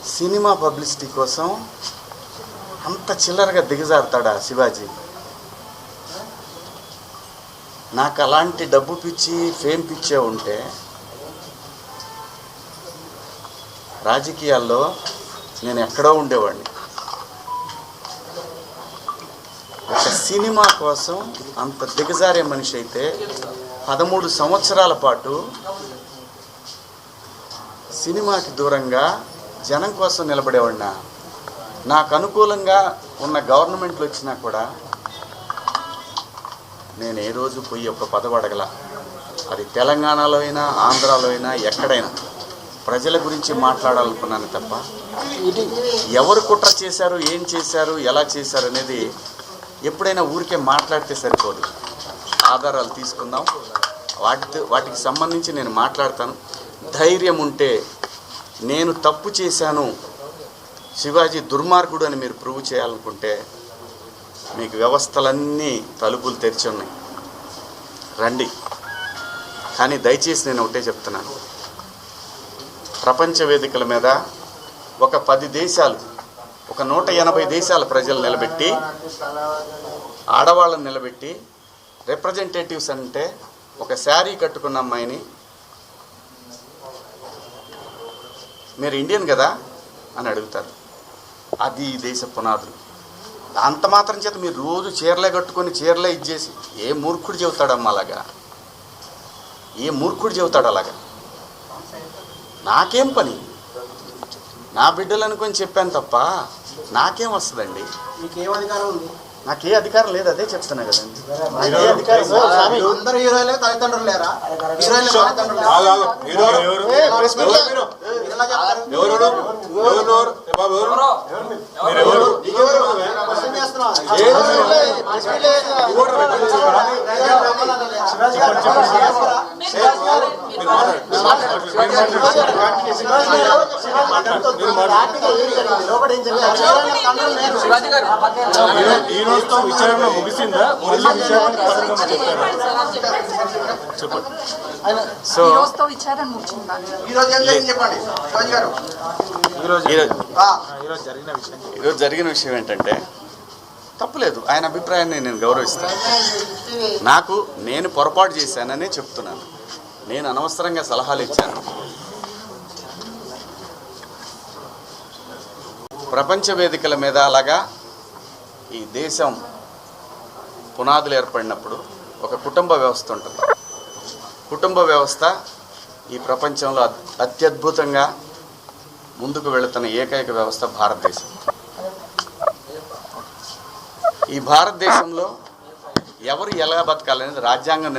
Cinema publicity కోసం అంత చిల్లరగా దిగజారుతాడా శివాజీ? నాకు అలాంటి డబ్బు పిచ్చి ఫేమ్ పిచ్చే ఉంటే రాజకీయాల్లో నేను ఎక్కడో ఉండేవాడిని. ఒక సినిమా కోసం అంత దిగజారే మనిషి అయితే 13 సంవత్సరాల పాటు సినిమాకి దూరంగా జనం కోసం నిలబడేవాడినా. నాకు అనుకూలంగా ఉన్న గవర్నమెంట్లు వచ్చినా కూడా నేను ఏ రోజు పోయి ఒక పదవి అడగల. అది తెలంగాణలో అయినా ఆంధ్రాలో అయినా ఎక్కడైనా ప్రజల గురించి మాట్లాడాలనుకున్నాను తప్ప ఎవరు కుట్ర చేశారు, ఏం చేశారు, ఎలా చేశారు అనేది ఎప్పుడైనా ఊరికే మాట్లాడితే సరిపోదు. ఆధారాలు తీసుకుందాం, వాటికి సంబంధించి నేను మాట్లాడతాను. ధైర్యం ఉంటే నేను తప్పు చేశాను, శివాజీ దుర్మార్గుడు అని మీరు ప్రూవ్ చేయాలనుకుంటే మీకు వ్యవస్థలన్నీ తలుపులు తెరిచి ఉన్నాయి, రండి. కానీ దయచేసి నేను ఒకటే చెప్తున్నాను, ప్రపంచ వేదికల మీద ఒక 10 దేశాలు, ఒక 180 దేశాల ప్రజలు నిలబెట్టి, ఆడవాళ్ళని నిలబెట్టి, రిప్రజెంటేటివ్స్ అంటే ఒక శారీ కట్టుకున్న అమ్మాయిని మీరు ఇండియన్ కదా అని అడుగుతారు. అది ఈ దేశ పునాదులు. అంత మాత్రం చేత మీరు రోజు చీరలే కట్టుకొని చీరలే ఇచ్చేసి ఏ మూర్ఖుడు చెబుతాడమ్మా అలాగా? ఏ మూర్ఖుడు చెబుతాడు అలాగా? నాకేం పని? నా బిడ్డలు అనుకొని చెప్పాను తప్ప నాకేం వస్తుందండి? మీకేం అధికారం ఉంది? నాకే అధికారం లేదు, అదే చెప్తున్నా కదండి. అందరు హీరోలే తల్లిదండ్రులు లేరా? ఈ రోజుతో విచారణ ముగిసిందా? ఈరోజు జరిగిన విషయం ఏంటంటే తప్పులేదు, ఆయన అభిప్రాయాన్ని నేను గౌరవిస్తాను. నేను పొరపాటు చేశాననే చెప్తున్నాను. నేను అనవసరంగా సలహాలు ఇచ్చాను. ప్రపంచ వేదికల మీద అలాగా ఈ దేశం పునాదులు ఏర్పడినప్పుడు ఒక కుటుంబ వ్యవస్థ ఉంటుంది. కుటుంబ వ్యవస్థ ఈ ప్రపంచంలో అత్యద్భుతంగా ముందుకు వెళుతున్న ఏకైక వ్యవస్థ భారతదేశం. ఈ భారతదేశంలో ఎవరు ఎలా బతకాలనేది రాజ్యాంగం